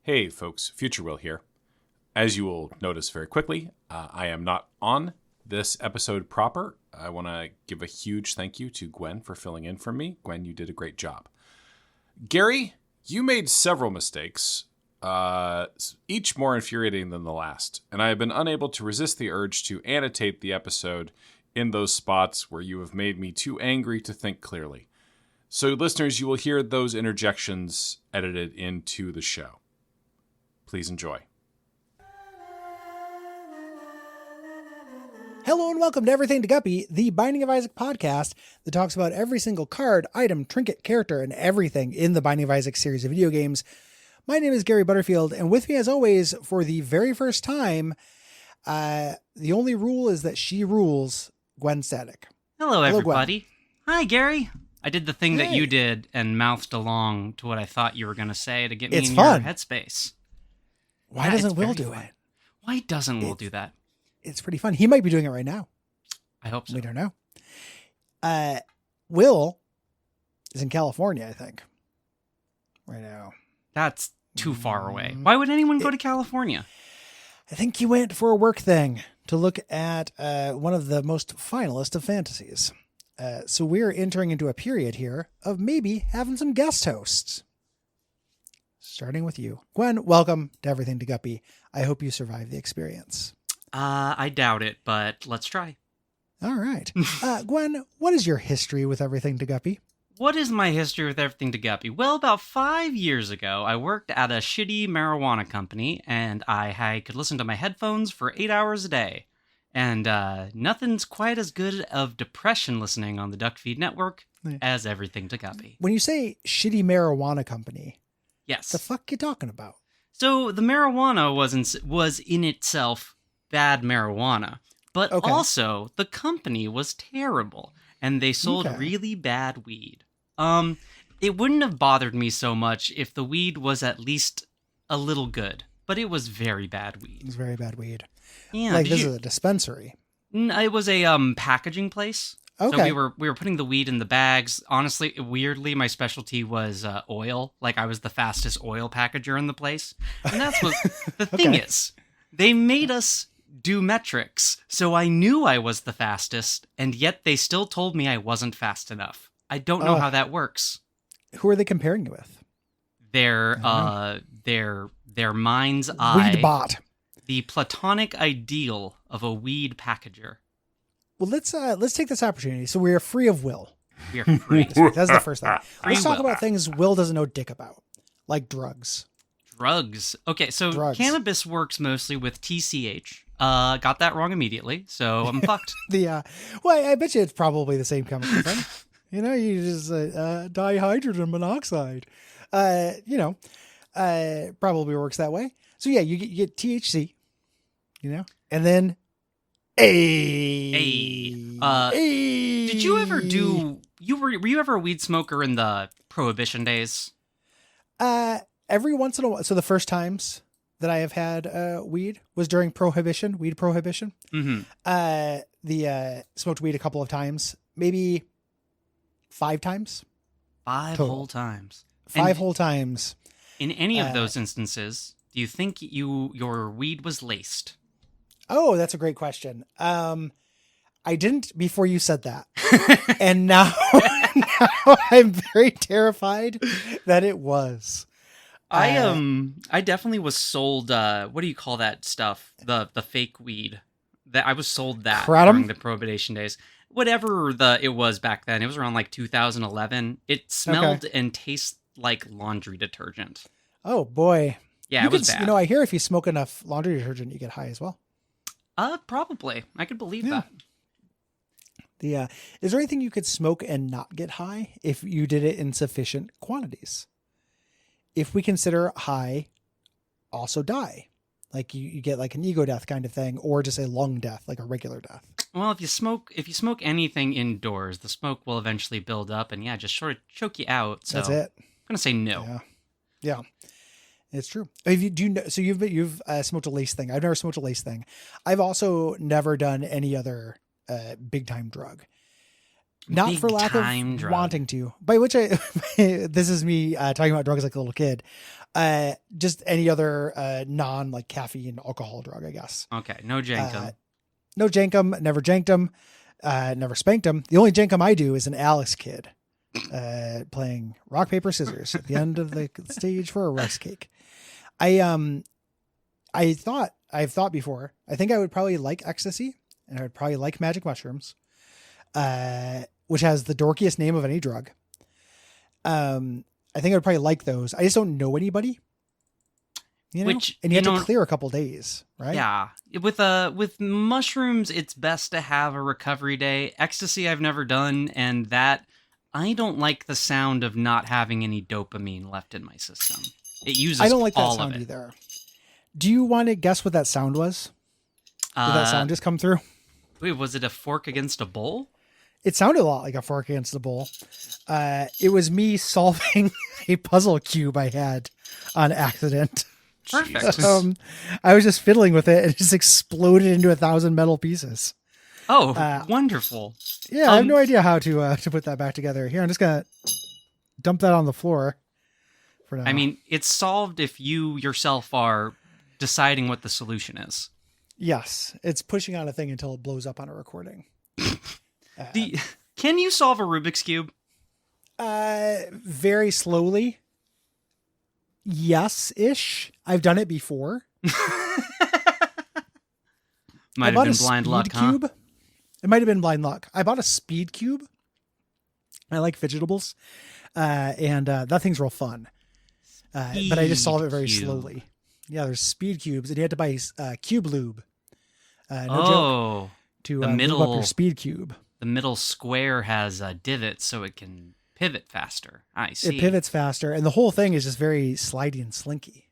Hey folks, Future Will here. As you will notice very quickly, I am not on this episode proper. I want to give a huge thank you to Gwen for filling in for me. Gwen, you did a great job. Gary, you made several mistakes, each more infuriating than the last, and I have been unable to resist the urge to annotate the episode in those spots where you have made me too angry to think clearly. So listeners, you will hear those interjections edited into the show. Please enjoy. Hello and welcome to Everything to Guppy, the Binding of Isaac podcast that talks about every single card, item, trinket, character, and everything in the Binding of Isaac series of video games. My name is Gary Butterfield, and with me as always, for the very first time, the only rule is that she rules, Gwen Static. Hello, everybody. Gwen. Hi, Gary. I did the thing that you did and mouthed along to what I thought you were going to say to get me in your headspace. Why doesn't Will do it? Why doesn't Will do that? It's pretty fun. He might be doing it right now. I hope so. We don't know. Will is in California, I think, right now. That's too far away. Why would anyone go to California? I think he went for a work thing to look at one of the most finalist of fantasies. So we're entering into a period here of maybe having some guest hosts. Starting with you. Gwen, welcome to Everything to Guppy. I hope you survive the experience. I doubt it, but let's try. All right. Gwen, what is your history with Everything to Guppy? What is my history with Everything to Guppy? Well, about 5 years ago, I worked at a shitty marijuana company, and I could listen to my headphones for 8 hours a day. And nothing's quite as good of depression listening on the Duckfeed network as Everything to Guppy. When you say shitty marijuana company, yes, the fuck you talking about? So the marijuana was in itself bad marijuana, but also the company was terrible, and they sold really bad weed. It wouldn't have bothered me so much if the weed was at least a little good, but it was very bad weed. It was very bad weed. Yeah, like this is a dispensary. It was a packaging place. Okay. So we were putting the weed in the bags. Honestly, weirdly, my specialty was oil. Like I was the fastest oil packager in the place. And that's what the thing is. They made us do metrics, so I knew I was the fastest, and yet they still told me I wasn't fast enough. I don't know how that works. Who are they comparing you with? Their mind's eye. Weed bot. The platonic ideal of a weed packager. Well, let's take this opportunity. So we are free of Will. We are free. That's the first thing. Let's talk about things Will doesn't know dick about, like drugs. Drugs. Okay, so cannabis works mostly with TCH. Got that wrong immediately, so I'm fucked. Well, I bet you it's probably the same chemical thing. You know, you just dihydrogen monoxide. Probably works that way. So yeah, you get THC, and then Did you ever were you ever a weed smoker in the Prohibition days? Every once in a while. So the first times that I have had weed was during weed prohibition. Mm-hmm. Smoked weed a couple of times, maybe 5 times. 5 total. whole times. 5 whole times. In any of those instances, do you think your weed was laced? Oh, that's a great question. I didn't before you said that. And now I'm very terrified that it was. I definitely was sold what do you call that stuff? The fake weed. That I was sold that during the Prohibition days. Whatever it was back then. It was around like 2011. It smelled and tastes like laundry detergent. Oh boy. Yeah, it was bad. I hear if you smoke enough laundry detergent, you get high as well. Probably. I could believe that. Is there anything you could smoke and not get high if you did it in sufficient quantities? If we consider high also die, like you get like an ego death kind of thing, or just a lung death, like a regular death. Well, if you smoke anything indoors, the smoke will eventually build up and just sort of choke you out. So that's it. I'm gonna say no. Yeah. It's true. If you do, so you've smoked a lace thing. I've never smoked a lace thing. I've also never done any other big time drug. Not Big for lack of time drug. wanting to. By which I, this is me talking about drugs like a little kid. Just any other non like caffeine alcohol drug, I guess. Okay, no jankum. No jankum, never janked him, never spanked him. The only jankum I do is an Alex kid playing rock, paper, scissors at the end of the stage for a rice cake. I've thought before, I think I would probably like ecstasy and I would probably like magic mushrooms, which has the dorkiest name of any drug. I think I would probably like those. I just don't know anybody. You know? And you have to clear a couple days, right? Yeah. With mushrooms, it's best to have a recovery day. Ecstasy, I've never done, and that I don't like the sound of not having any dopamine left in my system. It uses all of it. I don't like that sound either. Do you want to guess what that sound was? Did that sound just come through? Wait, was it a fork against a bowl? It sounded a lot like a fork against a bowl. It was me solving a puzzle cube I had on accident. Perfect. I was just fiddling with it and it just exploded into 1,000 metal pieces. Oh, wonderful. Yeah, I have no idea how to put that back together. Here, I'm just going to dump that on the floor for now. I mean, it's solved if you yourself are deciding what the solution is. Yes, it's pushing on a thing until it blows up on a recording. Can you solve a Rubik's Cube? Very slowly. Yes-ish. I've done it before. Might have been blind luck, cube. Huh? It might have been blind luck. I bought a speed cube. I like fidgetables. And that thing's real fun. But I just solve it very slowly. Yeah, there's speed cubes. And you had to buy cube lube. No joke. To lube up your speed cube. The middle square has a divot so it can pivot faster. I see. It pivots faster, and the whole thing is just very slidey and slinky.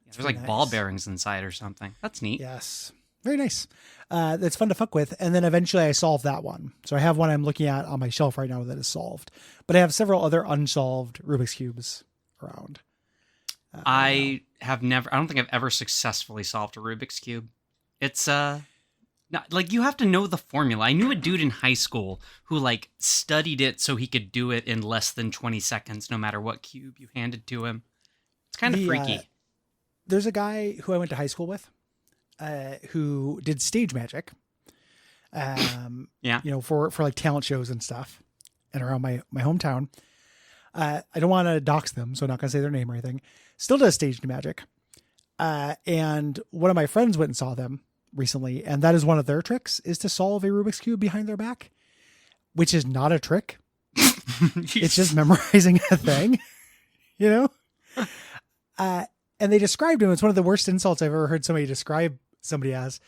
There's like ball bearings inside or something. That's neat. Yes. Very nice. That's fun to fuck with. And then eventually I solved that one. So I have one I'm looking at on my shelf right now that is solved. But I have several other unsolved Rubik's Cubes around. I don't think I've ever successfully solved a Rubik's Cube. It's like you have to know the formula. I knew a dude in high school who like studied it so he could do it in less than 20 seconds, no matter what cube you handed to him. It's kind of freaky. There's a guy who I went to high school with, who did stage magic. Yeah. You know, for like talent shows and stuff and around my hometown. I don't want to dox them, so I'm not going to say their name or anything. Still does stage magic. And one of my friends went and saw them recently, and that is one of their tricks, is to solve a Rubik's Cube behind their back, which is not a trick. It's just memorizing a thing, you know? And they described him, it's one of the worst insults I've ever heard somebody describe somebody as.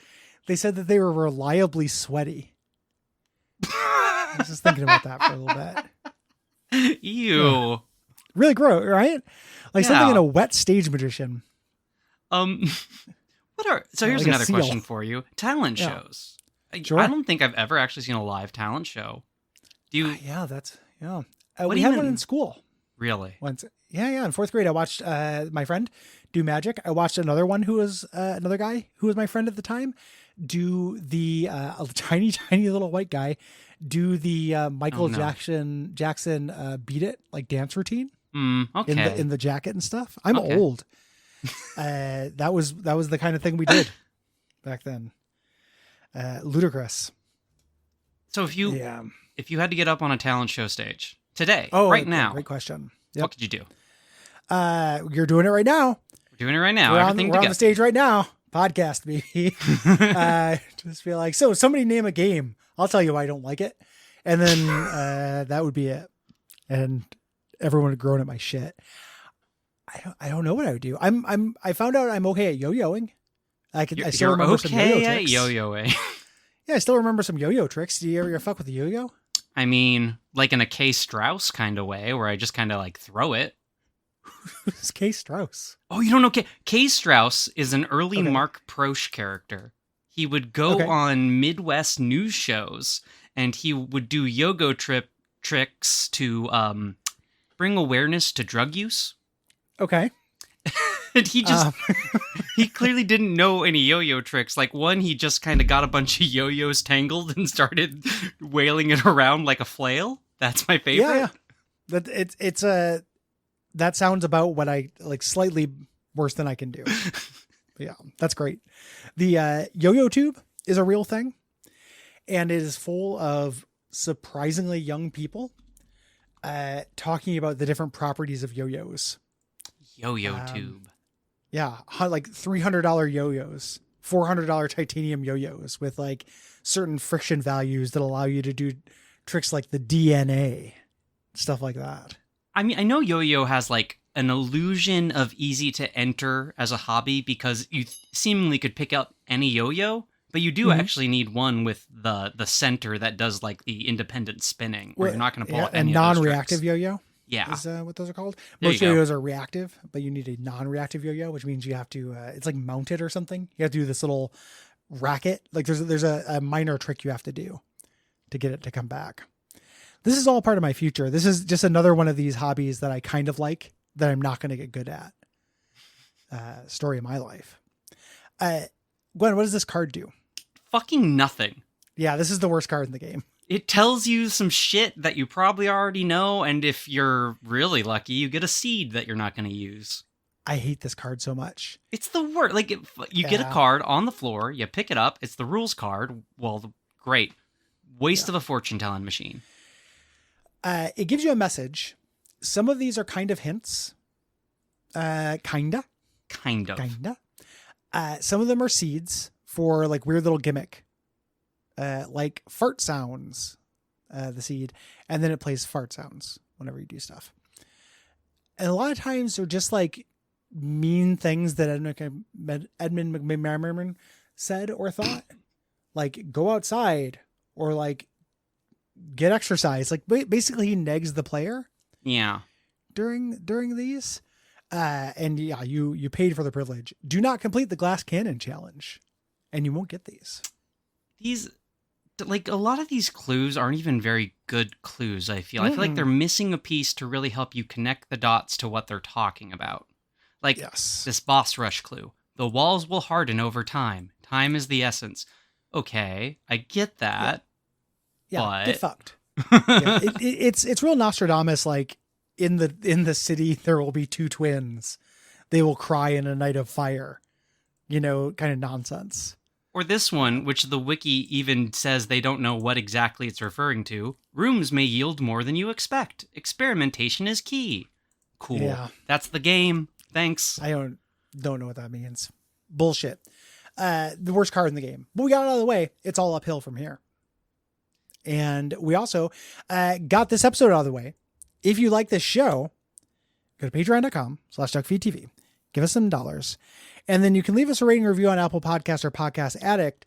They said that they were reliably sweaty. I was just thinking about that for a little bit. Ew. Really gross, right? Like something in a wet stage magician. So here's another question for you. Talent shows. Sure. I don't think I've ever actually seen a live talent show. Do you? We had one in school. Really? Once. Yeah. In fourth grade, I watched my friend do magic. I watched another one who was another guy who was my friend at the time do the a tiny little white guy do the Michael Jackson Beat It like dance routine. Okay. In the jacket and stuff. I'm old. That was the kind of thing we did back then. Ludicrous. So if you had to get up on a talent show stage today, now, great question. Yep. What could you do? You're doing it right now. We're doing it right now. We're on the stage right now. Podcast, baby. Just feel like, so somebody name a game. I'll tell you why I don't like it. And then that would be it. And everyone had grown at my shit. I don't know what I would do. I found out I'm okay at yo-yoing. I still remember some yo-yo tricks. Yo-yoing. Yeah, I still remember some yo-yo tricks. Do you ever fuck with the yo-yo? I mean, like in a K. Strauss kind of way, where I just kind of like throw it. Who's K. Strauss? Oh, you don't know K. Strauss is an early Mark Proch character. He would go on Midwest news shows, and he would do yo-go tricks to bring awareness to drug use. Okay. he just he clearly didn't know any yo-yo tricks. Like one, he just kind of got a bunch of yo-yos tangled and started wailing it around like a flail. That's my favorite. Yeah. That sounds about what I like, slightly worse than I can do. But yeah, that's great. The yo-yo tube is a real thing, and it is full of surprisingly young people talking about the different properties of yo-yos. Yo-yo tube. Yeah, like $300 yo-yos, $400 titanium yo-yos with like certain friction values that allow you to do tricks like the DNA, stuff like that. I mean, I know yo-yo has like an illusion of easy to enter as a hobby because you seemingly could pick up any yo-yo, but you do actually need one with the center that does like the independent spinning, or you're not going to pull out any a non-reactive yo-yo. Yeah. Is what those are called. There Most yo-yos are reactive, but you need a non-reactive yo-yo, which means you have to, it's like mounted or something. You have to do this little racket. Like there's a minor trick you have to do to get it to come back. This is all part of my future. This is just another one of these hobbies that I kind of like that I'm not going to get good at. Story of my life. Gwen, what does this card do? Fucking nothing. Yeah, this is the worst card in the game. It tells you some shit that you probably already know, and if you're really lucky, you get a seed that you're not going to use. I hate this card so much. It's the worst. Like, you get a card on the floor, you pick it up, it's the rules card. Well, great. Waste of a fortune-telling machine. It gives you a message. Some of these are kind of hints. Kinda. Some of them are seeds for like weird little gimmick. Like fart sounds, the seed, and then it plays fart sounds whenever you do stuff. And a lot of times they're just like mean things that Edmund McMahon said or thought, like go outside or like get exercise. Like basically he negs the player. Yeah. During these, and yeah, you paid for the privilege. Do not complete the glass cannon challenge, and you won't get these. Like, a lot of these clues aren't even very good clues, I feel. I feel like they're missing a piece to really help you connect the dots to what they're talking about. Like, this boss rush clue. The walls will harden over time. Time is the essence. Okay, I get that. Yeah, but... get fucked. It's real Nostradamus, like, in the city there will be two twins. They will cry in a night of fire. Kind of nonsense. Or this one, which the wiki even says they don't know what exactly it's referring to. Rooms may yield more than you expect. Experimentation is key. Cool. Yeah. That's the game. Thanks. I don't know what that means. Bullshit. The worst card in the game. But we got it out of the way. It's all uphill from here. And we also got this episode out of the way. If you like this show, go to patreon.com/Duckfeed.tv. Give us some dollars. And then you can leave us a rating review on Apple Podcasts or Podcast Addict.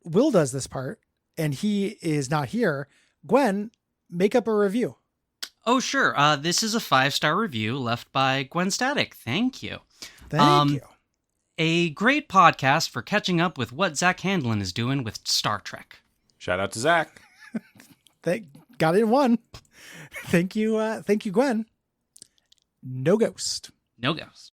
Will does this part, and he is not here. Gwen, make up a review. Oh, sure. This is a 5-star review left by Gwen Static. Thank you. Thank you. A great podcast for catching up with what Zach Handlin is doing with Star Trek. Shout out to Zach. Got it in one. Thank you, Gwen. No ghost. No ghost.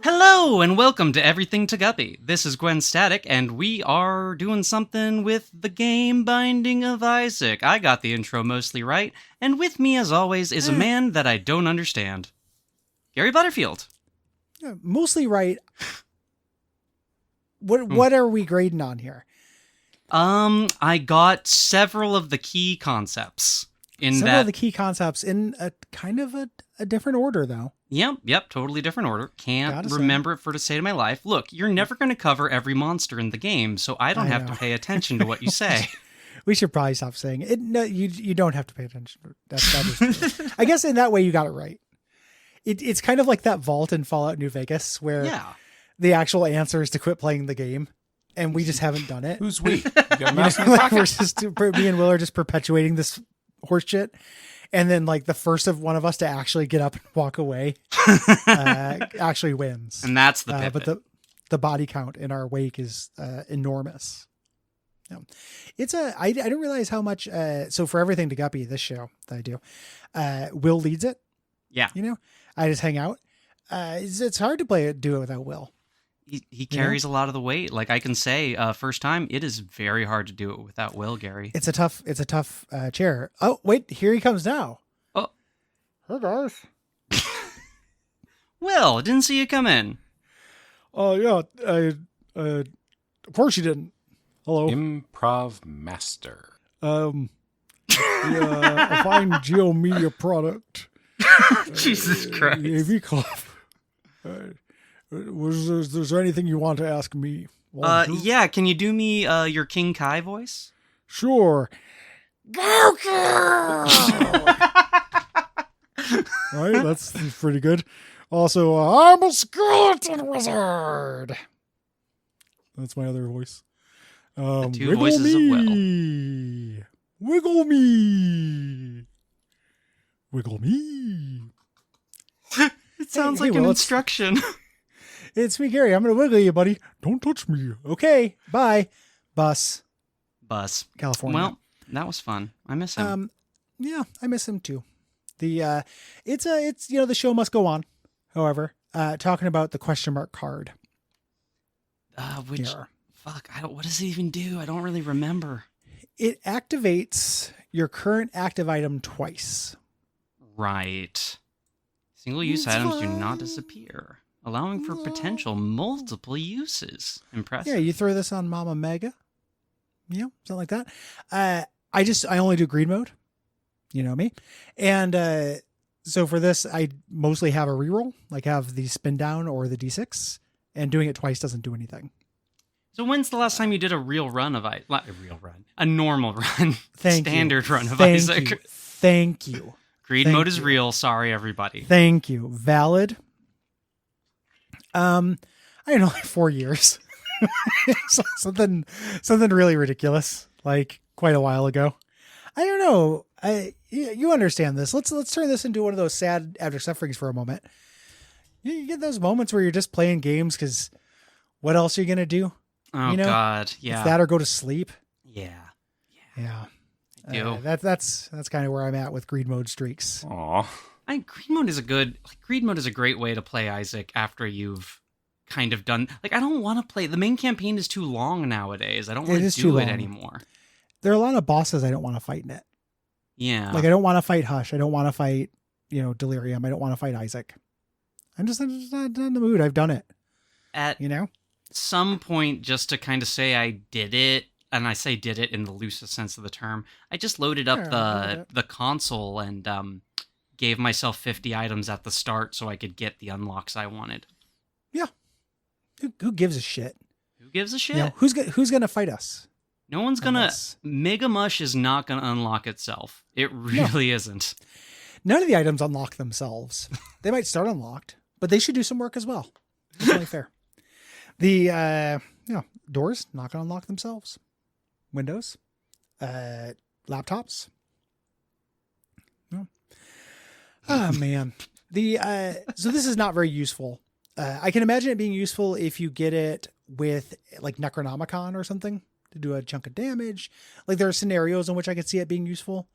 Hello, and welcome to Everything to Guppy. This is Gwen Static, and we are doing something with the game Binding of Isaac. I got the intro mostly right, and with me, as always, is a man that I don't understand. Gary Butterfield. Yeah, mostly right. What are we grading on here? I got several of the key concepts. Several of the key concepts in a kind of a different order, though. Yep, totally different order. Can't remember it for the state of my life. Look, you're never going to cover every monster in the game, so I don't have to pay attention to what you say. We should probably stop saying it. No, you don't have to pay attention. That is true. I guess in that way you got it right. It's kind of like that vault in Fallout New Vegas where the actual answer is to quit playing the game, and we just haven't done it. Who's we? You got a mouse in your pocket? Me and Will are just perpetuating this horse shit. And then like the first of one of us to actually get up and walk away actually wins. And that's the pivot. But the body count in our wake is enormous. Yeah. I didn't realize how much, so for everything to Guppy, this show that I do, Will leads it. Yeah. You know, I just hang out. It's hard to do it without Will. He carries a lot of the weight. Like I can say, first time, it is very hard to do it without Will, Gary. It's a tough chair. Oh, wait, here he comes now. Oh. Hey, guys. Will, didn't see you come in. Oh, yeah. Of course you didn't. Hello. Improv master. A fine Geo Media product. Jesus Christ. AV Club. Is there anything you want to ask me? Yeah, can you do me your King Kai voice? Sure. Goku! Right, that's pretty good. Also, I'm a skeleton wizard. That's my other voice. The two voices of Will. Wiggle me. Wiggle me. It sounds Hey, like an instruction. It's me, Gary. I'm going to wiggle you, buddy. Don't touch me. Okay, bye. Bus, California. Well, that was fun. I miss him. Yeah, I miss him too. It's the show must go on. However, talking about the question mark card. What does it even do? I don't really remember. It activates your current active item twice. Right. Single-use items do not disappear, allowing for potential multiple uses. Impressive. Yeah, you throw this on Mama Mega. You know, something like that. I only do greed mode. You know me. And so for this, I mostly have a reroll, like have the spin down or the D6, and doing it twice doesn't do anything. So when's the last time you did a real run of a normal run, standard run of Isaac? Thank you. Greed mode is real. Sorry, everybody. Thank you. Valid. I don't know, like 4 years. something really ridiculous, like quite a while ago. I don't know. You understand this. Let's turn this into one of those sad abject sufferings for a moment. You get those moments where you're just playing games because what else are you gonna do? Oh, you know? God, yeah. It's that or go to sleep. Yeah. I do. That's kind of where I'm at with greed mode streaks. Aw. Greed mode is a great way to play Isaac after you've kind of done. Like, I don't want to play. The main campaign is too long nowadays. I don't want to do it anymore. There are a lot of bosses I don't want to fight in it. Yeah. Like, I don't want to fight Hush. I don't want to fight, Delirium. I don't want to fight Isaac. I'm just not in the mood. I've done it. At some point, just to kind of say I did it, and I say did it in the loosest sense of the term, I just loaded up the console and gave myself 50 items at the start so I could get the unlocks I wanted. Yeah. Who gives a shit? Who gives a shit? Who's going to fight us? No one's going to... Mega Mush is not going to unlock itself. It really isn't. None of the items unlock themselves. They might start unlocked, but they should do some work as well. That's only fair. The doors not going to unlock themselves. Windows, laptops. No. Oh man. So this is not very useful. I can imagine it being useful if you get it with like Necronomicon or something to do a chunk of damage. Like there are scenarios in which I could see it being useful.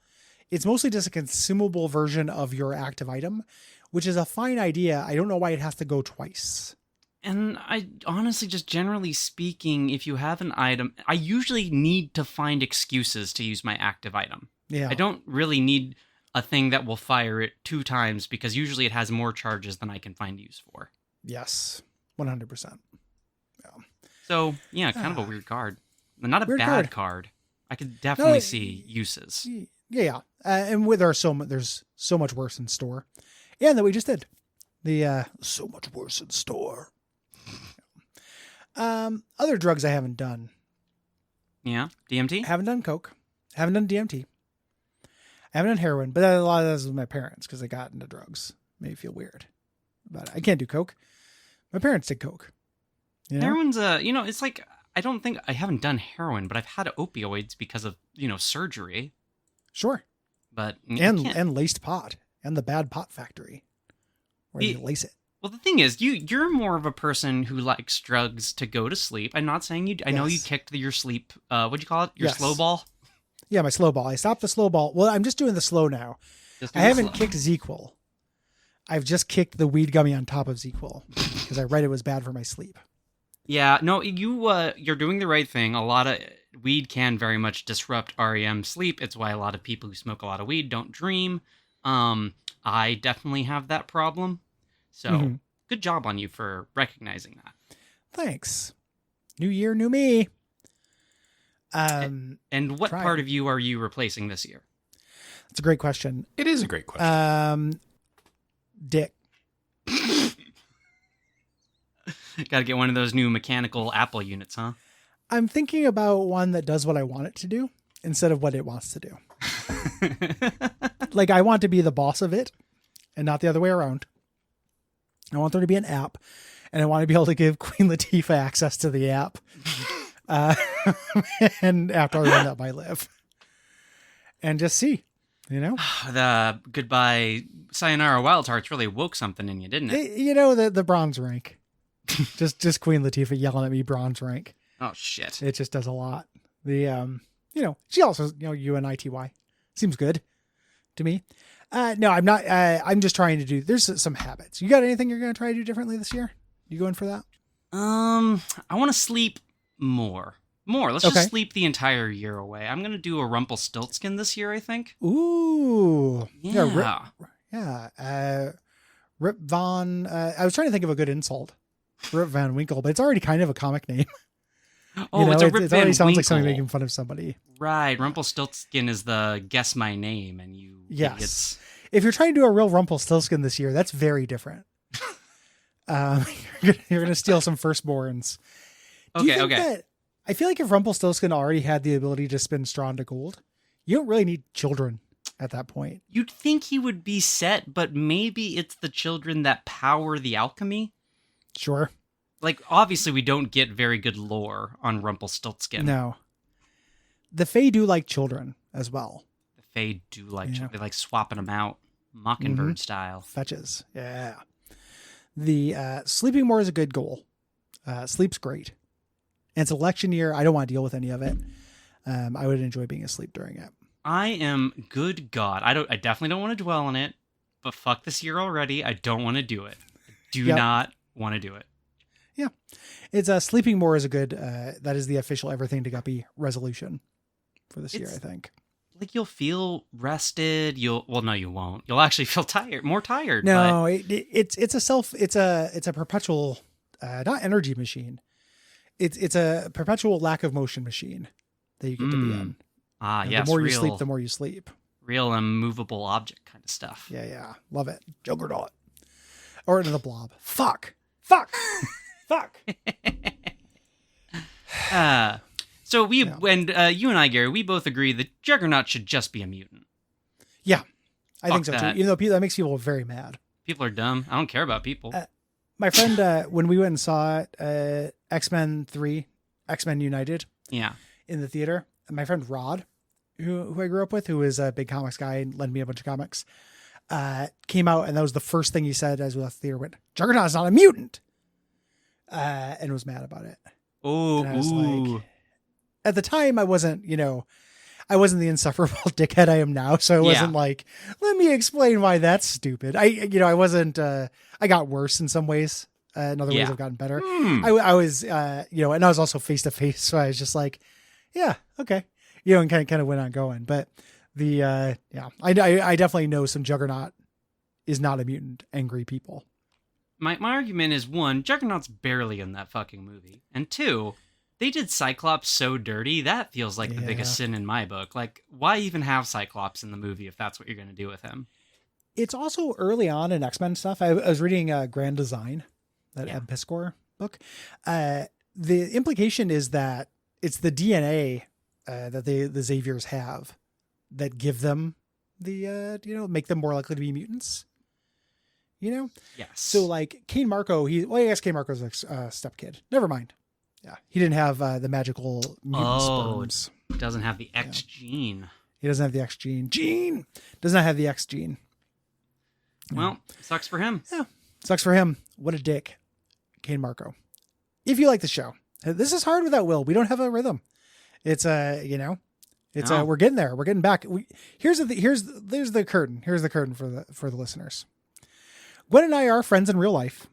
It's mostly just a consumable version of your active item, which is a fine idea. I don't know why it has to go twice. And I honestly, just generally speaking, if you have an item, I usually need to find excuses to use my active item. Yeah. I don't really need a thing that will fire it 2 times because usually it has more charges than I can find use for. Yes. 100%. Yeah. So, yeah, kind of a weird card. Not a bad card. I could definitely see uses. Yeah. And there's so much worse in store. And that we just did. The so much worse in store. Other drugs I haven't done. Yeah, DMT? Haven't done coke. Haven't done DMT. I haven't done heroin, but a lot of that was with my parents because they got into drugs. Made me feel weird. But I can't do coke. My parents did coke. You know? Heroin's it's like, I haven't done heroin, but I've had opioids because of, surgery. Sure. But you and can't- and laced pot and the bad pot factory where you lace it. Well, the thing is, you're more of a person who likes drugs to go to sleep. I'm not saying you. I know you Yes. kicked your sleep. What'd you call it? Your Yes. slow ball. Yeah, my slow ball. I stopped the slow ball. Well, I'm just doing the slow now. Just I do the haven't slow. kicked ZQL. I've just kicked the weed gummy on top of ZQL because I read it was bad for my sleep. Yeah, no, you're doing the right thing. A lot of weed can very much disrupt REM sleep. It's why a lot of people who smoke a lot of weed don't dream. I definitely have that problem. So Mhm. good job on you for recognizing that. Thanks. New year, new me. And what try part it. of you are you replacing this year? That's a great question. It is a great question. Dick. Got to get one of those new mechanical Apple units, huh? I'm thinking about one that does what I want it to do instead of what it wants to do. Like, I want to be the boss of it and not the other way around. I want there to be an app, and I want to be able to give Queen Latifah access to the app. And after I run that by Liv. And just see, The goodbye Sayonara Wild Hearts really woke something in you, didn't it? the bronze rank. just Queen Latifah yelling at me bronze rank. Oh, shit. It just does a lot. The she also UNITY seems good to me. No, I'm not. I'm just trying to do. There's some habits. You got anything you're going to try to do differently this year? You going for that? I want to sleep more. Let's Okay. just sleep the entire year away. I'm gonna do a Rumpelstiltskin this year, I think. Ooh, Yeah. Rip Von. I was trying to think of a good insult. Rip Van Winkle, but it's already kind of a comic name. Oh, it's a Rip it Van already sounds like something Winkle. making fun of somebody. Right, Rumpelstiltskin is the guess my name, and you Yes. idiots. If you're trying to do a real Rumpelstiltskin this year, that's very different. You're going to steal some firstborns. Do you think that, I feel like if Rumpelstiltskin already had the ability to spin straw into gold, you don't really need children at that point. You'd think he would be set, but maybe it's the children that power the alchemy. Sure. Like, obviously, we don't get very good lore on Rumpelstiltskin. No. The Fae do like children as well. The Fae do like Yeah. they like swapping them out, Mockingbird style. Fetches. Yeah. The sleeping more is a good goal. Sleep's great. And it's election year. I don't want to deal with any of it. I would enjoy being asleep during it. I am, good God. I definitely don't want to dwell on it, but fuck this year already. I don't want to do it. I do not want to do it. Yeah. It's sleeping more is a good, that is the official Everything to Guppy resolution for this year, I think. Like, you'll feel rested. Well, no, you won't. You'll actually feel more tired. No, it's a perpetual, not energy machine. It's a perpetual lack of motion machine that you get to be in. Yes. The more you sleep, the more you sleep. Real immovable object kind of stuff. Yeah. Love it. Juggernaut. Or into the blob. Fuck. So when you and I, Gary, we both agree that Juggernaut should just be a mutant. Yeah, I think Fuck so that. too. Even though that makes people very mad. People are dumb. I don't care about people. My friend, when we went and saw X-Men 3, X-Men United Yeah. in the theater, my friend Rod, who I grew up with, who is a big comics guy and lent me a bunch of comics, came out, and that was the first thing he said as we left the theater, went, "Juggernaut's not a mutant," and was mad about it. Oh, And I was like, at the time, I wasn't the insufferable dickhead I am now. So I wasn't like, let me explain why that's stupid. I wasn't, I got worse in some ways. In other ways I've gotten better. I was, and I was also face to face. So I was just like, yeah, okay. And kind of went on going. But I definitely know some Juggernaut is not a mutant angry people. My argument is, one, Juggernaut's barely in that fucking movie. And two, they did Cyclops so dirty, that feels like the biggest sin in my book. Like, why even have Cyclops in the movie if that's what you're going to do with him? It's also early on in X-Men stuff. I was reading Grand Design, that Ed Piskor book. The implication is that it's the DNA that the Xaviers have that give them the, make them more likely to be mutants. Yes. So like Kane Marco, I guess Kane Marco's a step kid. Never mind. Yeah. He didn't have the magical mutant sperms. Doesn't have the X gene. He doesn't have the X gene. Gene does not have the X gene. Well, sucks for him. Yeah, sucks for him. What a dick, Kane Marco. If you like the show, this is hard without Will. We don't have a rhythm. It's No. we're getting there. We're getting back. Here's the curtain. Here's the curtain for the listeners. Gwen and I are friends in real life.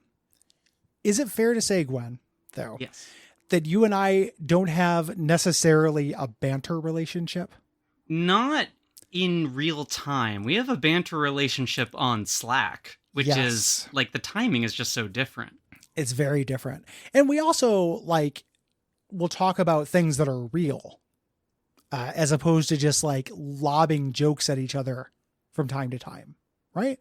Is it fair to say, Gwen, though, Yes. that you and I don't have necessarily a banter relationship? Not in real time. We have a banter relationship on Slack, which Yes. is like the timing is just so different. It's very different. And we also we'll talk about things that are real, as opposed to just like lobbing jokes at each other from time to time. Right.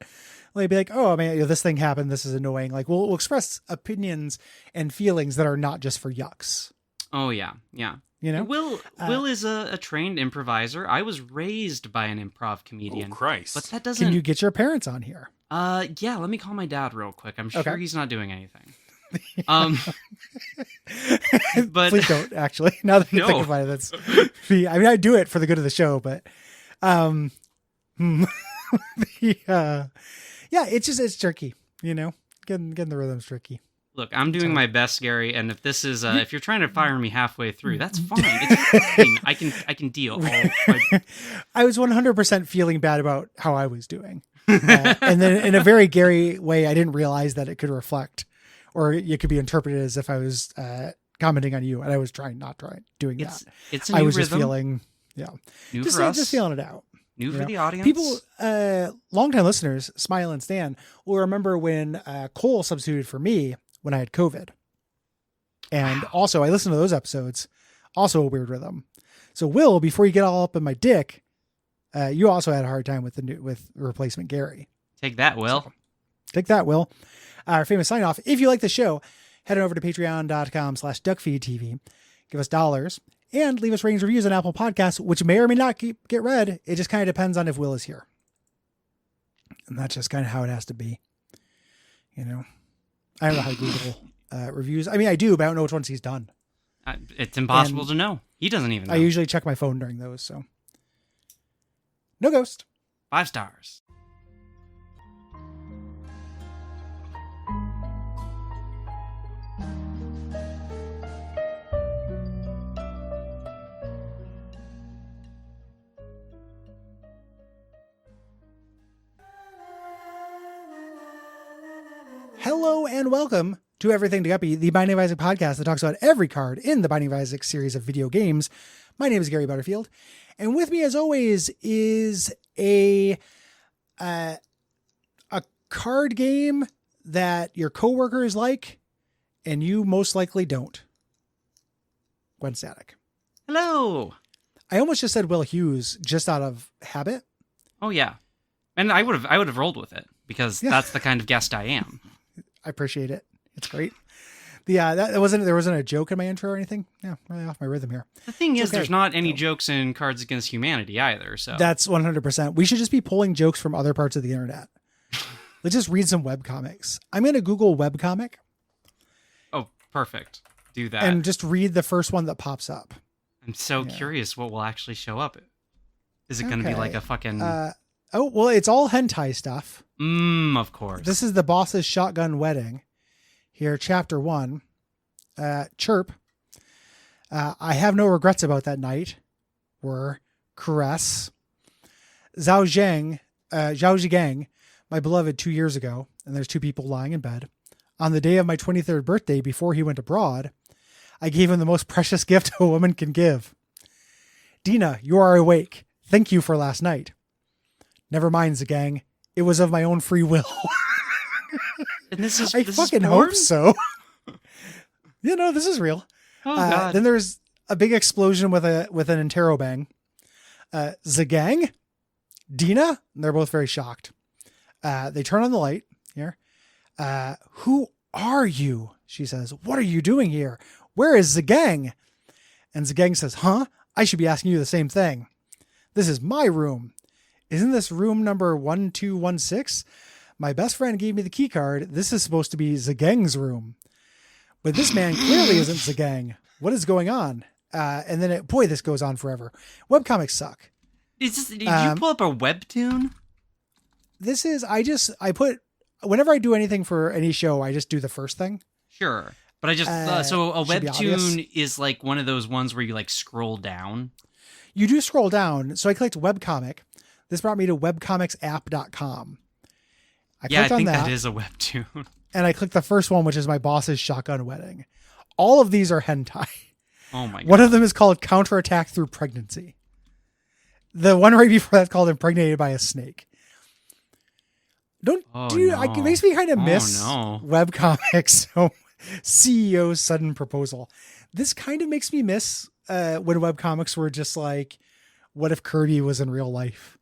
Like be like, oh man, this thing happened. This is annoying. Like we'll express opinions and feelings that are not just for yucks. Oh yeah. Yeah. You know, Will is a trained improviser. I was raised by an improv comedian. Oh, Christ. But that doesn't can you get your parents on here? yeah, let me call my dad real quick. I'm sure Okay. he's not doing anything. But Please don't, actually. Now that you think No. about it, that's me. I mean, I do it for the good of the show, but yeah, it's tricky, you know, getting the rhythm's tricky. look, I'm doing my best, Gary, and if this is if you're trying to fire me halfway through, that's fine. It's fine. I can deal. I was 100% feeling bad about how I was doing. And then in a very Gary way, I didn't realize that it could reflect, or it could be interpreted as if I was commenting on you, and I was doing that. It's a new I was rhythm. just feeling, New just for us. just feeling it out. New for know? the audience. People, longtime listeners, Smile and Stan, will remember when Cole substituted for me when I had COVID. And also, I listened to those episodes, also a weird rhythm. So Will, before you get all up in my dick, you also had a hard time with with replacement Gary. Take that, Will. So, take that, Will. Our famous sign off. If you like the show, head on over to patreon.com/Duckfeed.tv. Give us dollars and leave us ratings reviews on Apple Podcasts, which may or may not get read. It just kind of depends on if Will is here. And that's just kind of how it has to be. You know, I don't know how to Google reviews. I mean, I do, but I don't know which ones he's done. It's impossible to know. He doesn't even know. I usually check my phone during those, so. No ghost. 5 stars. Hello and welcome to Everything to Guppy, the Binding of Isaac podcast that talks about every card in the Binding of Isaac series of video games. My name is Gary Butterfield, and with me, as always, is a card game that your coworkers like, and you most likely don't. Gwen Static. Hello. I almost just said Will Hughes just out of habit. Oh yeah, and I would have rolled with it because that's the kind of guest I am. I appreciate it. It's great. There wasn't a joke in my intro or anything. Yeah, really off my rhythm here. The thing is, okay. there's not any jokes in Cards Against Humanity either. So That's 100%. We should just be pulling jokes from other parts of the internet. Let's just read some webcomics. I'm going to Google webcomic oh, perfect. Do that. and just read the first one that pops up. I'm so curious what will actually show up. Is it going to be Okay. like a fucking? Oh, well, it's all hentai stuff. Of course. This is the boss's shotgun wedding. Here, chapter 1. Chirp. I have no regrets about that night. Were caress. Zhao Zhigang, my beloved 2 years ago, and there's 2 people lying in bed. On the day of my 23rd birthday, before he went abroad, I gave him the most precious gift a woman can give. Dina, you are awake. Thank you for last night. Never mind, Zhigang. It was of my own free will. and this is I this fucking is hope porn? so. This is real. Oh god. Then there's a big explosion with an interrobang. Zhigang, Dina, and they're both very shocked. They turn on the light here. Who are you? She says, what are you doing here? Where is Zhigang? And Zhigang says, huh? I should be asking you the same thing. This is my room. Isn't this room number 1216? My best friend gave me the key card. This is supposed to be Zhigang's room. But this man clearly isn't Zhigang. What is going on? And then this goes on forever. Webcomics suck. Did you pull up a webtoon? This is, whenever I do anything for any show, I just do the first thing. Sure. But I just, so a should be obvious. webtoon is like one of those ones where you like scroll down. You do scroll down. So I clicked webcomic. This brought me to webcomicsapp.com. I think on that is a webtoon. And I clicked the first one, which is my boss's shotgun wedding. All of these are hentai. Oh my god. One of them is called Counterattack Through Pregnancy. The one right before that's called Impregnated by a Snake. It makes me kind of miss webcomics. So CEO's sudden proposal. This kind of makes me miss when webcomics were just like, what if Kirby was in real life?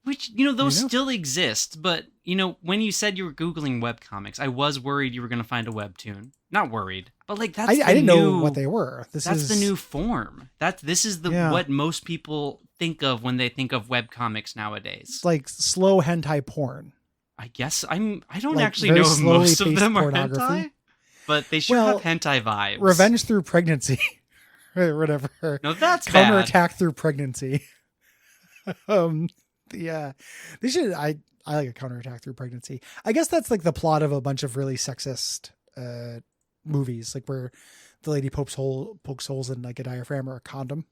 Which, those still exist. But, when you said you were Googling webcomics, I was worried you were going to find a webtoon. Not worried, but like that's I didn't know what they were. That's the new form. This is what most people think of when they think of webcomics nowadays. It's like slow hentai porn. I guess I don't actually know if most of them are hentai, but they sure have hentai vibes. Revenge through pregnancy, or whatever. No, that's counterattack through pregnancy. Yeah, they should. I like a counterattack through pregnancy. I guess that's like the plot of a bunch of really sexist movies, like where the lady pokes holes in like a diaphragm or a condom.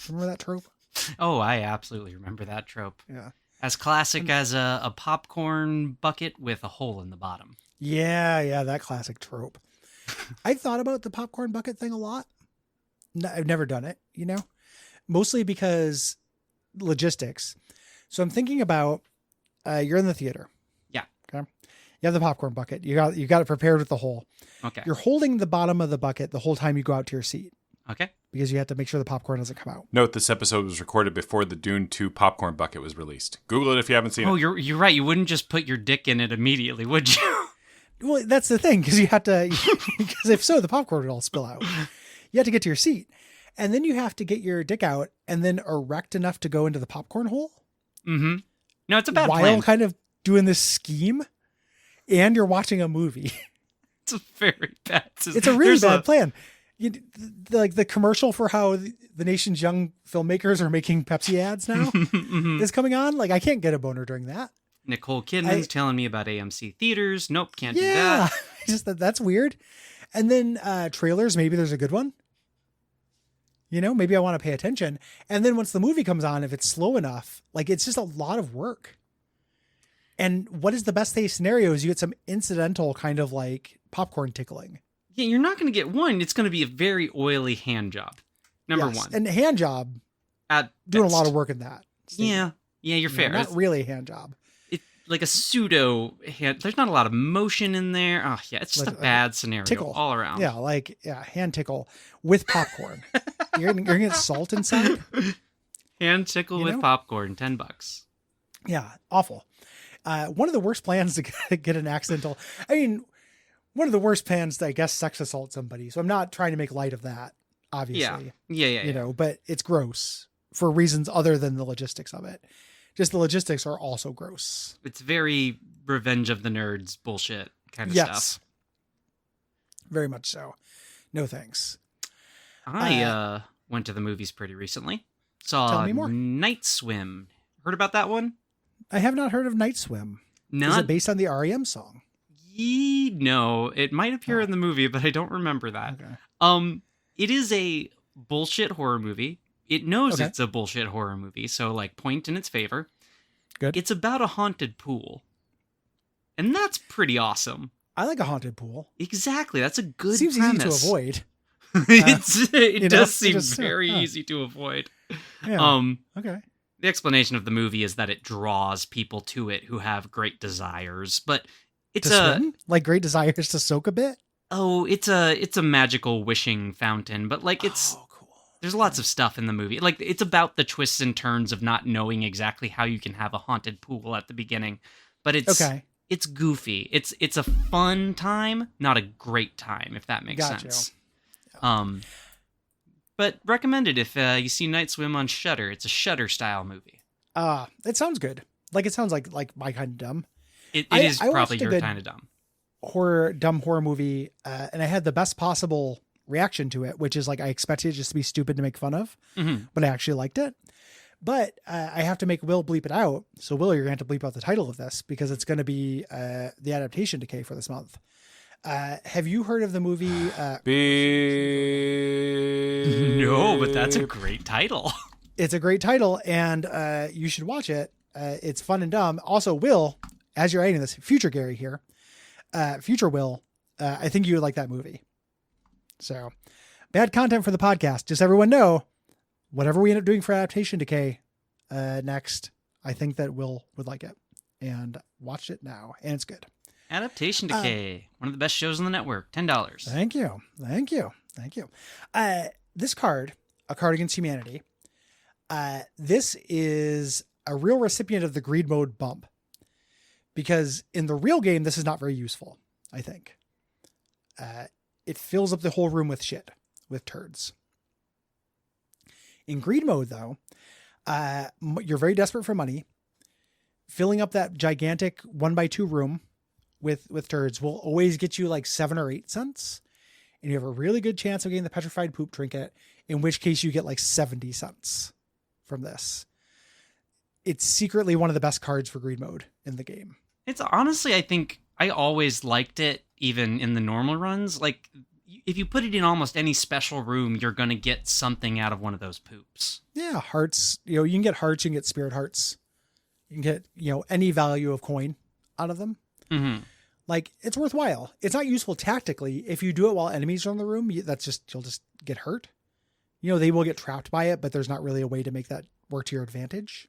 Remember that trope? Oh, I absolutely remember that trope. Yeah. As classic as a popcorn bucket with a hole in the bottom. Yeah, that classic trope. I've thought about the popcorn bucket thing a lot. I've never done it, mostly because logistics. So I'm thinking about you're in the theater. Yeah. Okay. You have the popcorn bucket. You got it prepared with the hole. Okay. You're holding the bottom of the bucket the whole time you go out to your seat. Okay. Because you have to make sure the popcorn doesn't come out. Note this episode was recorded before the Dune 2 popcorn bucket was released. Google it if you haven't seen it. Oh, you're right. You wouldn't just put your dick in it immediately, would you? Well, that's the thing, because you have to, because if so, the popcorn would all spill out. You have to get to your seat. And then you have to get your dick out and then erect enough to go into the popcorn hole. Mm-hmm. No, it's a bad plan. While kind of doing this scheme, and you're watching a movie. It's a very bad system. It's a really bad plan. Like the commercial for how the nation's young filmmakers are making Pepsi ads now is coming on. Like, I can't get a boner during that. Nicole Kidman's telling me about AMC theaters. Nope, can't do that. Just that's weird. And then trailers, maybe there's a good one. Maybe I want to pay attention. And then once the movie comes on, if it's slow enough, like it's just a lot of work. And what is the best case scenario is you get some incidental kind of like popcorn tickling. Yeah, you're not going to get one. It's going to be a very oily hand job. Number one. And hand job, at doing best. A lot of work in that. Yeah, you're fair. Not really a hand job. It's like a pseudo hand. There's not a lot of motion in there. Oh, yeah, it's just a bad scenario tickle all around. Yeah, hand tickle with popcorn. you're going to get salt inside? Hand tickle with popcorn, $10. Yeah, awful. One of the worst plans to get an accidental... one of the worst plans to, I guess, sex assault somebody. So I'm not trying to make light of that, obviously. Yeah. But it's gross for reasons other than the logistics of it. Just the logistics are also gross. It's very Revenge of the Nerds bullshit kind of stuff. Very much so. No thanks. I went to the movies pretty recently. Saw Night Swim. Heard about that one? I have not heard of Night Swim. Is it based on the REM song? No, it might appear in the movie, but I don't remember that. Okay. It is a bullshit horror movie. It knows it's a bullshit horror movie, so like point in its favor. Good. It's about a haunted pool. And that's pretty awesome. I like a haunted pool. Exactly. That's a good Seems premise. easy to avoid. It does seem very easy to avoid. Yeah. Okay. The explanation of the movie is that it draws people to it who have great desires, but it's swim? Like great desires to soak a bit? Oh, it's a magical wishing fountain, but like it's cool. There's lots of stuff in the movie. Like it's about the twists and turns of not knowing exactly how you can have a haunted pool at the beginning. But it's goofy. It's a fun time, not a great time, if that makes sense. Yeah. But recommended if you see Night Swim on Shudder. It's a Shudder style movie. It sounds good. Like it sounds like my kind of dumb. It is probably your kind of dumb. Dumb horror movie, and I had the best possible reaction to it, which is like I expected it just to be stupid to make fun of, but I actually liked it. But I have to make Will bleep it out. So Will, you're going to have to bleep out the title of this because it's going to be the adaptation decay for this month. Have you heard of the movie? No, but that's a great title. It's a great title, and you should watch it. It's fun and dumb. Also, Will, as you're writing this, future Gary here, future Will, I think you would like that movie. So, bad content for the podcast. Just everyone know, whatever we end up doing for adaptation decay next, I think that Will would like it, and watch it now, and it's good. Adaptation Decay, one of the best shows on the network. $10. Thank you. This card, A Card Against Humanity, this is a real recipient of the greed mode bump, because in the real game, this is not very useful, I think. It fills up the whole room with shit, with turds. In greed mode, though, you're very desperate for money. Filling up that gigantic 1x2 room with turds will always get you like 7 or 8 cents. And you have a really good chance of getting the petrified poop trinket, in which case you get like 70 cents from this. It's secretly one of the best cards for greed mode in the game. It's honestly, I think I always liked it, even in the normal runs. Like, if you put it in almost any special room, you're going to get something out of one of those poops. Yeah, hearts. You know, you can get hearts, you can get spirit hearts. You can get, any value of coin out of them. Mm-hmm. Like, it's worthwhile. It's not useful tactically. If you do it while enemies are in the room, you'll just get hurt. They will get trapped by it, but there's not really a way to make that work to your advantage.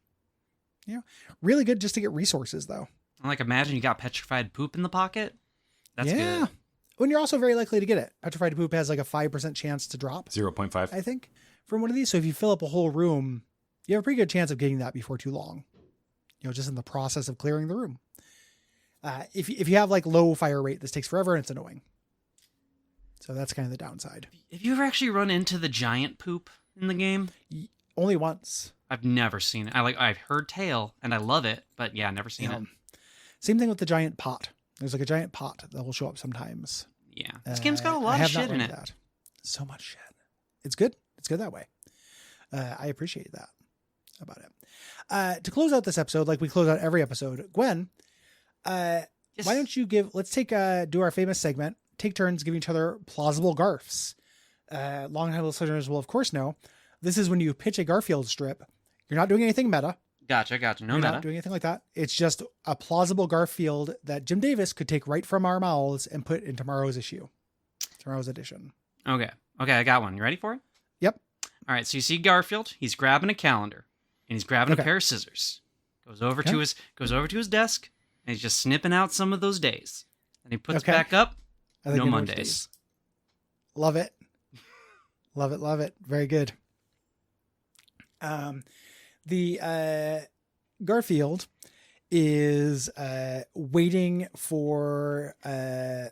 Really good just to get resources, though. Like, imagine you got petrified poop in the pocket. That's good. When you're also very likely to get it. Petrified poop has like a 5% chance to drop. 0.5. I think, from one of these. So if you fill up a whole room, you have a pretty good chance of getting that before too long. Just in the process of clearing the room. If you have like low fire rate, this takes forever and it's annoying. So that's kind of the downside. Have you ever actually run into the giant poop in the game? Only once. I've never seen it. I've heard tale and I love it, but yeah, never seen it. Same thing with the giant pot. There's like a giant pot that will show up sometimes. Yeah. This game's got a lot of shit in it. That. So much shit. It's good. It's good that way. I appreciate that about it. To close out this episode, like we close out every episode, Gwen, Yes. why don't you do our famous segment, take turns giving each other plausible garfs. Long-time listeners will of course know, this is when you pitch a Garfield strip. You're not doing anything meta. Gotcha. No You're meta. not doing anything like that. It's just a plausible Garfield that Jim Davis could take right from our mouths and put in tomorrow's edition. Okay, I got one. You ready for it? Yep. All right, so you see Garfield. He's grabbing a calendar, and he's grabbing a pair of scissors. Goes over to his desk, and he's just snipping out some of those days. And he puts back up. No Mondays. Love it. Love it. Very good. The Garfield is waiting for trying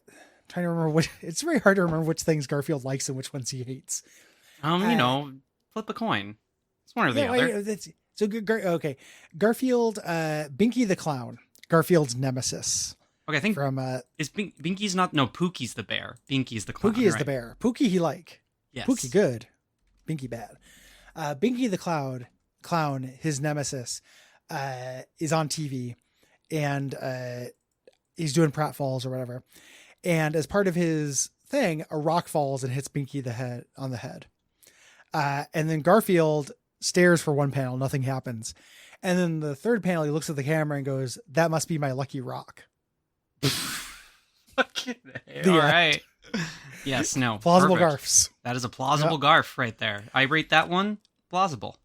to remember it's very hard to remember which things Garfield likes and which ones he hates. Flip a coin. It's one or the other. Okay. Garfield, Binky the Clown, Garfield's nemesis. Okay, I think from is Binky's not Pookie's the bear. Binky's the clown. Pookie is the bear. Pookie he like. Yes. Pookie good. Binky bad. Binky the clown, his nemesis, is on TV, and he's doing pratfalls or whatever. And as part of his thing, a rock falls and hits Binky on the head. And then Garfield stares for one panel, nothing happens. And then the third panel, he looks at the camera and goes, "That must be my lucky rock." All right. Yes, no. Plausible perfect. garfs. That is a plausible garf right there. I rate that one plausible.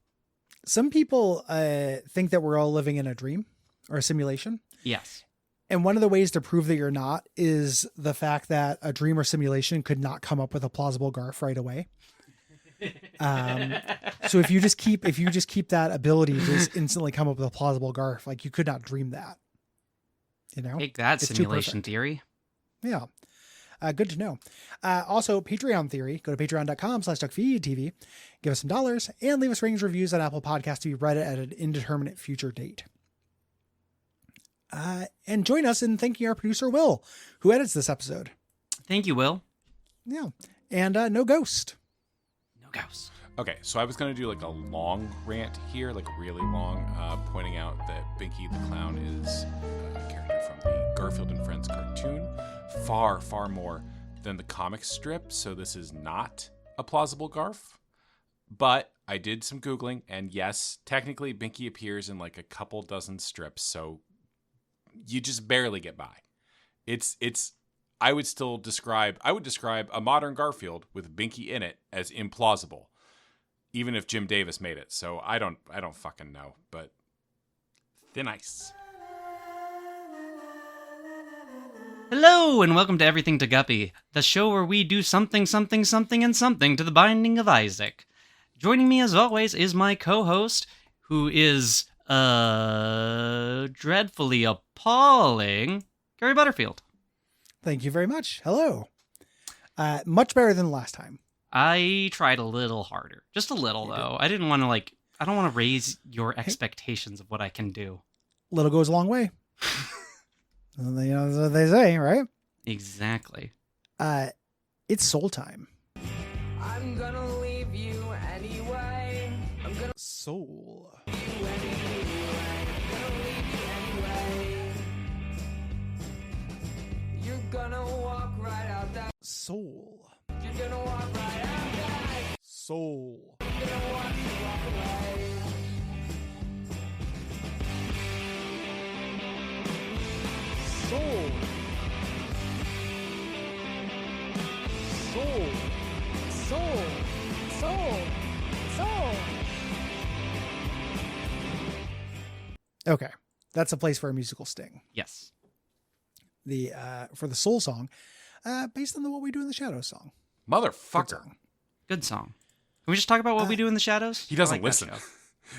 Some people think that we're all living in a dream or a simulation. Yes. And one of the ways to prove that you're not is the fact that a dream or simulation could not come up with a plausible garf right away. So if you just keep that ability to just instantly come up with a plausible garf, like you could not dream that. Take that, It's simulation theory. Yeah. Good to know. Also, Patreon theory. Go to patreon.com/Duckfeed.tv. Give us some dollars and leave us ratings, reviews on Apple Podcasts to be read at an indeterminate future date. And join us in thanking our producer, Will, who edits this episode. Thank you, Will. Yeah. And no ghost. No ghost. Okay, so I was going to do like a long rant here, like really long, pointing out that Binky the Clown is a character from the Garfield and Friends cartoon, far, far more than the comic strip, so this is not a plausible Garf. But I did some Googling, and yes, technically Binky appears in like a couple dozen strips, so you just barely get by. I would describe a modern Garfield with Binky in it as implausible, even if Jim Davis made it. So I don't fucking know, but thin ice. Hello, and welcome to Everything to Guppy, the show where we do something, something, something, and something to the Binding of Isaac. Joining me, as always, is my co-host, who is, dreadfully appalling, Gary Butterfield. Thank you very much. Hello. Much better than last time. I tried a little harder. Just a little, though. I didn't want to, I don't want to raise your expectations of what I can do. Little goes a long way. That's what they say, right? Exactly. It's soul time. I'm gonna leave you anyway. I'm gonna Soul. leave you anyway. Gonna leave you anyway. You're gonna walk right out that. Soul. You're gonna walk right out that. Soul. You're gonna watch you walk away. Soul. Soul. Soul. Soul. Soul. Okay. That's a place for a musical sting. Yes. For the soul song, based on the What We Do in the Shadows song. Good Motherfucker. song. Good song. Can we just talk about what we do in the shadows? He doesn't I like that listen. show.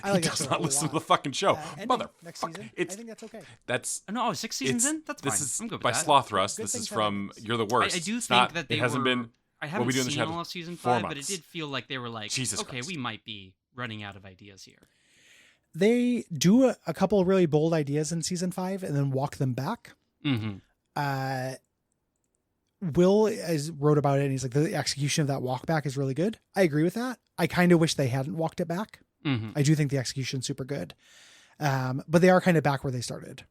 I like He that does show not a listen to lot. the fucking show. Ending Motherfucker. next season. I think that's okay. That's Oh, no, 6 seasons in? That's fine. This is I'm good with by that. Sloth Rust. Good This things is have from endings. You're the Worst. I do It's think not- that they it hasn't were... been. I What haven't We Do in the seen Shadows. all of season 4 5, but it months. did feel like they were like, Jesus okay, Christ. we might be running out of ideas here. They do a couple of really bold ideas in season 5 and then walk them back. Mm-hmm. Will wrote about it and he's like, the execution of that walk back is really good. I agree with that. I kind of wish they hadn't walked it back. Mm-hmm. I do think the execution's super good. But they are kind of back where they started.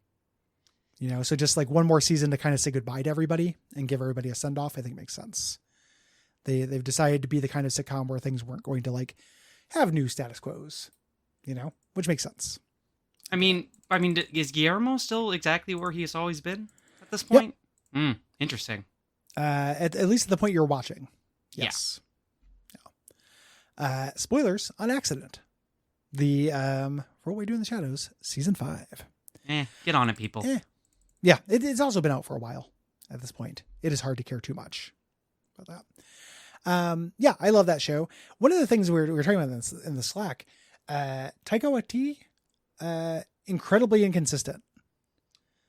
So just like one more season to kind of say goodbye to everybody and give everybody a send off, I think makes sense. They've decided to be the kind of sitcom where things weren't going to like have new status quos, which makes sense. I mean, is Guillermo still exactly where he has always been at this point? Interesting. At least at the point you're watching. Yes. Yeah. Spoilers on accident. The For What We Do in the Shadows, season 5. Get on it, people. Yeah, it's also been out for a while at this point. It is hard to care too much about that. Yeah, I love that show. One of the things we were talking about in the Slack, Taika Waititi, incredibly inconsistent.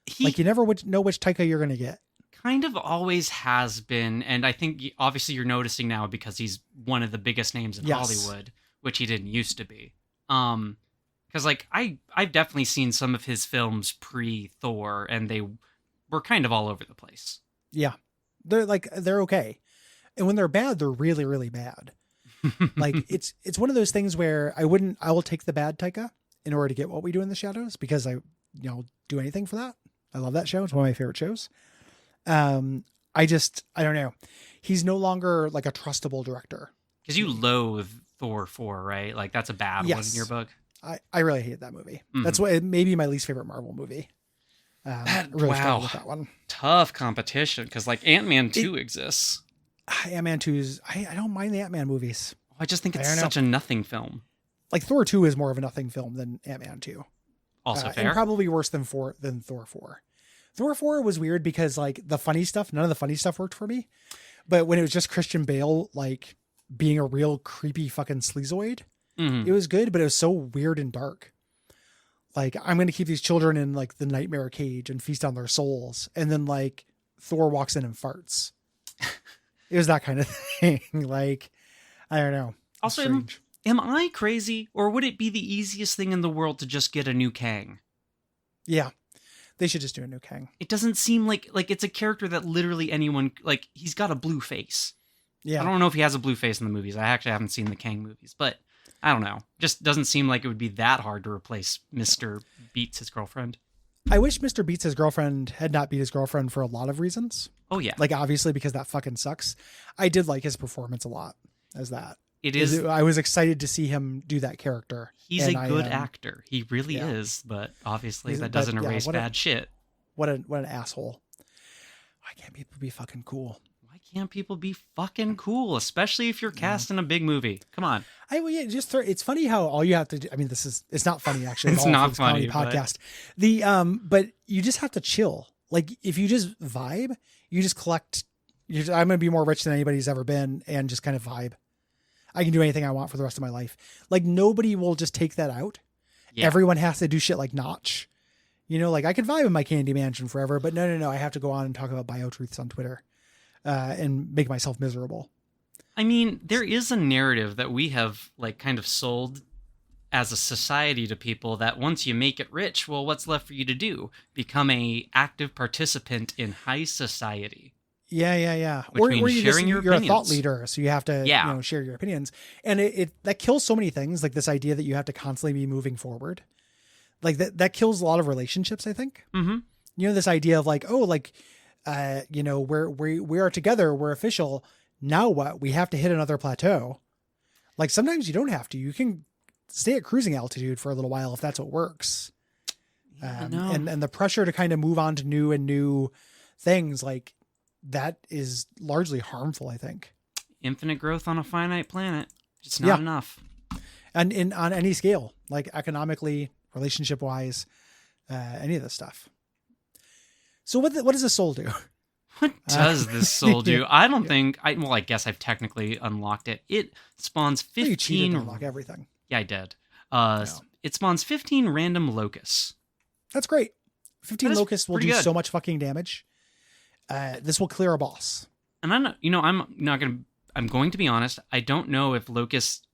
He You never know which Taika you're going to get. kind of always has been, and I think obviously you're noticing now because he's one of the biggest names in Yes. Hollywood, which he didn't used to be. Because I've definitely seen some of his films pre-Thor, and they were kind of all over the place. Yeah, they're okay, and when they're bad, they're really really bad. It's one of those things where I will take the bad Taika in order to get What We Do in the Shadows because I do anything for that. I love that show. It's one of my favorite shows. I don't know. He's no longer like a trustable director. Because you loathe Thor 4, right? Like that's a bad one in your book. I really hate that movie. Mhm. That's what maybe my least favorite Marvel movie. I really struggled with that one. Tough competition because like Ant-Man 2 exists. Ant-Man 2's, I don't mind the Ant-Man movies. I just think I it's don't know. such a nothing film. Like Thor 2 is more of a nothing film than Ant-Man 2. Also fair. And probably worse than Thor 4. Thor 4 was weird because like none of the funny stuff worked for me. But when it was just Christian Bale, like being a real creepy fucking sleazoid, Mhm. it was good, but it was so weird and dark. Like, I'm going to keep these children in like the nightmare cage and feast on their souls. And then like Thor walks in and farts. It was that kind of thing. Like, I don't know. It's Also, strange. am I crazy, or would it be the easiest thing in the world to just get a new Kang? Yeah. They should just do a new Kang. It doesn't seem like it's a character that literally anyone, like, he's got a blue face. Yeah. I don't know if he has a blue face in the movies. I actually haven't seen the Kang movies, but I don't know. Just doesn't seem like it would be that hard to replace Mr. Beats his girlfriend. I wish Mr. Beats his girlfriend had not beat his girlfriend for a lot of reasons. Oh yeah. Like obviously because that fucking sucks. I did like his performance a lot as that. It is. I was excited to see him do that character. He's a good actor. He really is, but obviously that doesn't erase bad shit. What an asshole. Why can't people be fucking cool? Why can't people be fucking cool, especially if you're cast in a big movie? Come on. It's funny how all you have to do. I mean, it's not funny actually. It's not funny podcast. But you just have to chill. Like if you just vibe, you just collect. I'm going to be more rich than anybody's ever been and just kind of vibe. I can do anything I want for the rest of my life. Like nobody will just take that out. Yeah. Everyone has to do shit like Notch. You know, like I could vibe in my candy mansion forever, but no. I have to go on and talk about biotruths on Twitter and make myself miserable. I mean, there is a narrative that we have like kind of sold as a society to people that once you make it rich, well, what's left for you to do? Become a active participant in high society. Yeah. Which means sharing your opinions. You're a thought leader, so you have to share your opinions. And it that kills so many things, like this idea that you have to constantly be moving forward. Like that kills a lot of relationships, I think. Mm-hmm. You know, this idea of like, we are together, we're official. Now what? We have to hit another plateau. Like sometimes you don't have to. You can stay at cruising altitude for a little while if that's what works. And the pressure to kind of move on to new things, like that is largely harmful, I think. Infinite growth on a finite planet. It's not enough. And on any scale, like economically, relationship wise, any of this stuff. So what does a soul do? What does this soul do? I don't think. I guess I've technically unlocked it. It spawns 15. You cheated to unlock everything. Yeah, I did. It spawns 15 random locusts. That's great. 15 locusts will do good. So much fucking damage. This will clear a boss. And I'm going to be honest. I don't know if locusts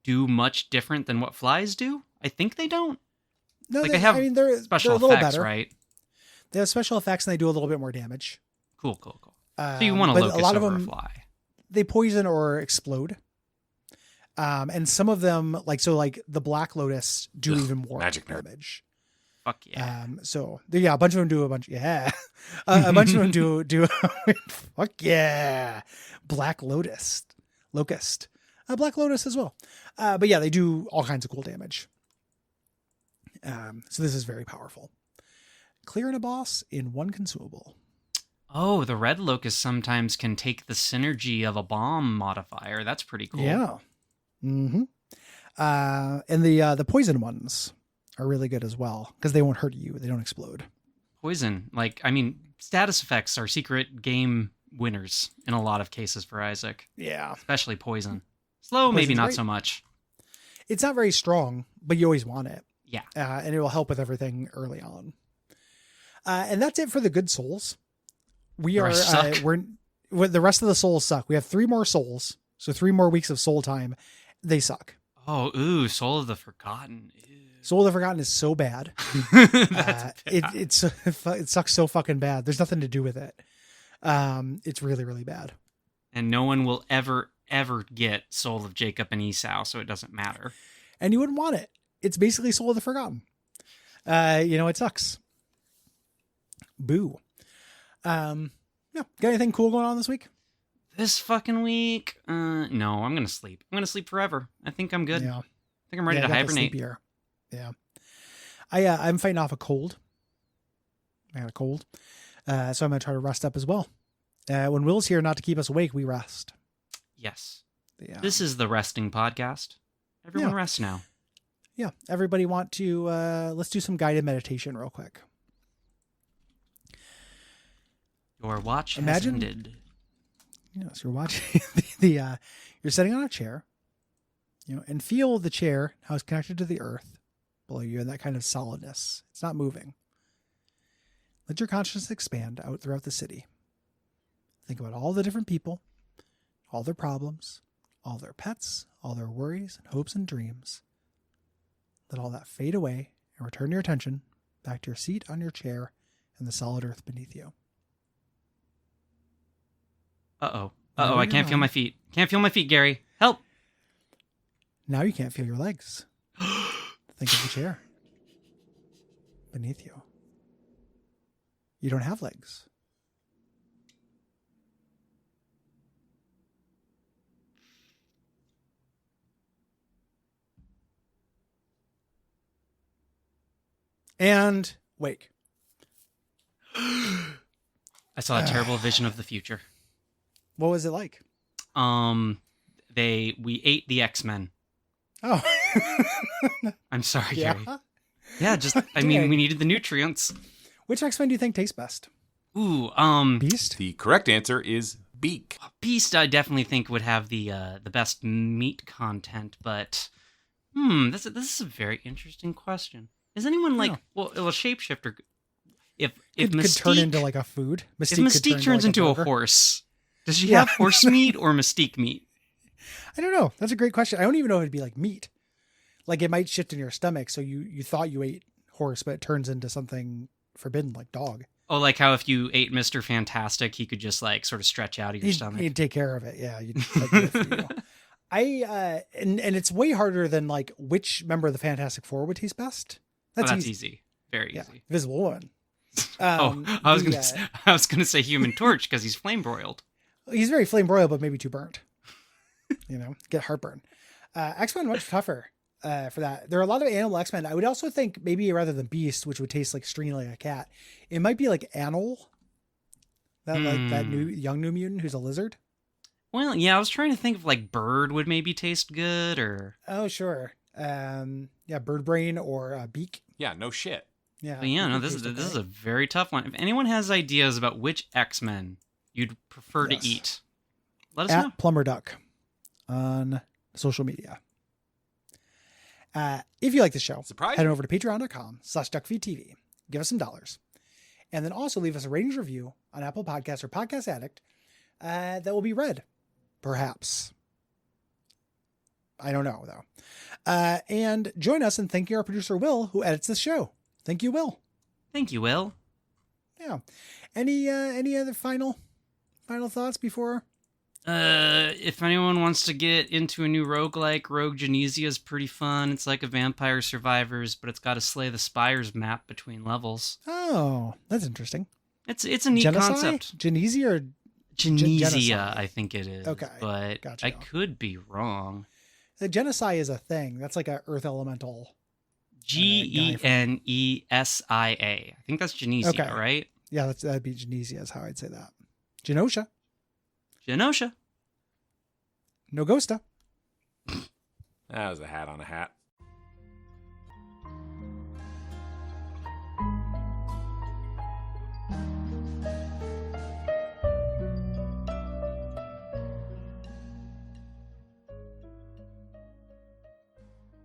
do much different than what flies do. I think they don't. No, they're special effects, right? They have special effects and they do a little bit more damage. Cool. So you want a locust over a fly. They poison or explode. And some of them, like the black lotus do even more magic damage. Fuck yeah. A bunch of them do a bunch. Yeah. A bunch of them do. Fuck yeah. Black locust. Black lotus as well. But yeah, they do all kinds of cool damage. So this is very powerful. Clearing a boss in one consumable. Oh, the red locust sometimes can take the synergy of a bomb modifier. That's pretty cool. Yeah. Mm-hmm. And the poison ones are really good as well because they won't hurt you. They don't explode. Poison. Status effects are secret game winners in a lot of cases for Isaac. Yeah. Especially poison. Slow, maybe not so much. It's not very strong, but you always want it. Yeah. And it will help with everything early on. And that's it for the good souls. The rest of the souls suck. We have 3 more souls. So 3 more weeks of soul time. They suck. Oh, Soul of the Forgotten. Ew. Soul of the Forgotten is so bad. It sucks so fucking bad. There's nothing to do with it. It's really, really bad. And no one will ever get Soul of Jacob and Esau, so it doesn't matter. And you wouldn't want it. It's basically Soul of the Forgotten. It sucks. Boo. Got anything cool going on this week? This fucking week? No, I'm going to sleep. I'm going to sleep forever. I think I'm good. Yeah. I think I'm ready to hibernate. Yeah. I'm fighting off a cold. I got a cold. So I'm going to try to rest up as well. When Will's here not to keep us awake, we rest. Yes. Yeah. This is the resting podcast. Everyone rests now. Yeah. Everybody want to, let's do some guided meditation real quick. Your watch has ended. So you're watching you're sitting on a chair, and feel the chair, how it's connected to the earth below you and that kind of solidness. It's not moving. Let your consciousness expand out throughout the city. Think about all the different people, all their problems, all their pets, all their worries and hopes and dreams. Let all that fade away and return your attention back to your seat on your chair and the solid earth beneath you. Uh-oh. Uh-oh, I can't feel my feet. Can't feel my feet, Gary. Help. Now you can't feel your legs. Think of the chair beneath you. You don't have legs. And wake. I saw a terrible vision of the future. What was it like? We ate the X-Men. Oh. I'm sorry, Yeah. Gary. Yeah, we needed the nutrients. Which X-Men do you think tastes best? Ooh, Beast? The correct answer is Beak. Beast I definitely think would have the best meat content, but this is a very interesting question. Is anyone like shapeshifter if Could Mystique turn into like a food? if Mystique turns into a horse, does she have horse meat or Mystique meat? I don't know. That's a great question. I don't even know if it'd be like meat. Like it might shift in your stomach, so you thought you ate horse, but it turns into something forbidden, like dog. Oh, like how if you ate Mr. Fantastic, he could just like sort of stretch out of your stomach. He'd take care of it. Yeah, you'd like, do it for you. And it's way harder than like which member of the Fantastic Four would taste best. That's easy. Very easy. Invisible Woman. I was gonna say Human Torch because he's flame broiled. He's very flame broiled, but maybe too burnt. Get heartburn. X-Men much tougher for that. There are a lot of animal X-Men. I would also think maybe rather than Beast, which would taste like stringy like a cat, it might be like Animal. That young new mutant who's a lizard. Well, yeah, I was trying to think of like Bird would maybe taste good or. Oh sure. Bird brain or Beak. Yeah, no shit. Yeah. But yeah, no, this is a very tough one. If anyone has ideas about which X-Men you'd prefer to eat, let us know. Plumber Duck on social media. If you like the show, head over to patreon.com/Duckfeed.tv. Give us some dollars. And then also leave us a ratings review on Apple Podcasts or Podcast Addict that will be read, perhaps. I don't know, though. And join us in thanking our producer, Will, who edits this show. Thank you, Will. Thank you, Will. Yeah. Any other final thoughts before? If anyone wants to get into a new roguelike, Rogue Genesia is pretty fun. It's like a Vampire Survivors, but it's got a Slay the Spires map between levels. Oh, that's interesting. It's a neat concept. Genesia or Genesia, I think it is. Okay, but gotcha. I could be wrong. The Genocide is a thing. That's like a Earth Elemental. Genisia. I think that's Genesia, right? Yeah, that'd be Genesia is how I'd say that. Genosha. Genosha. No Ghosta. That was a hat on a hat.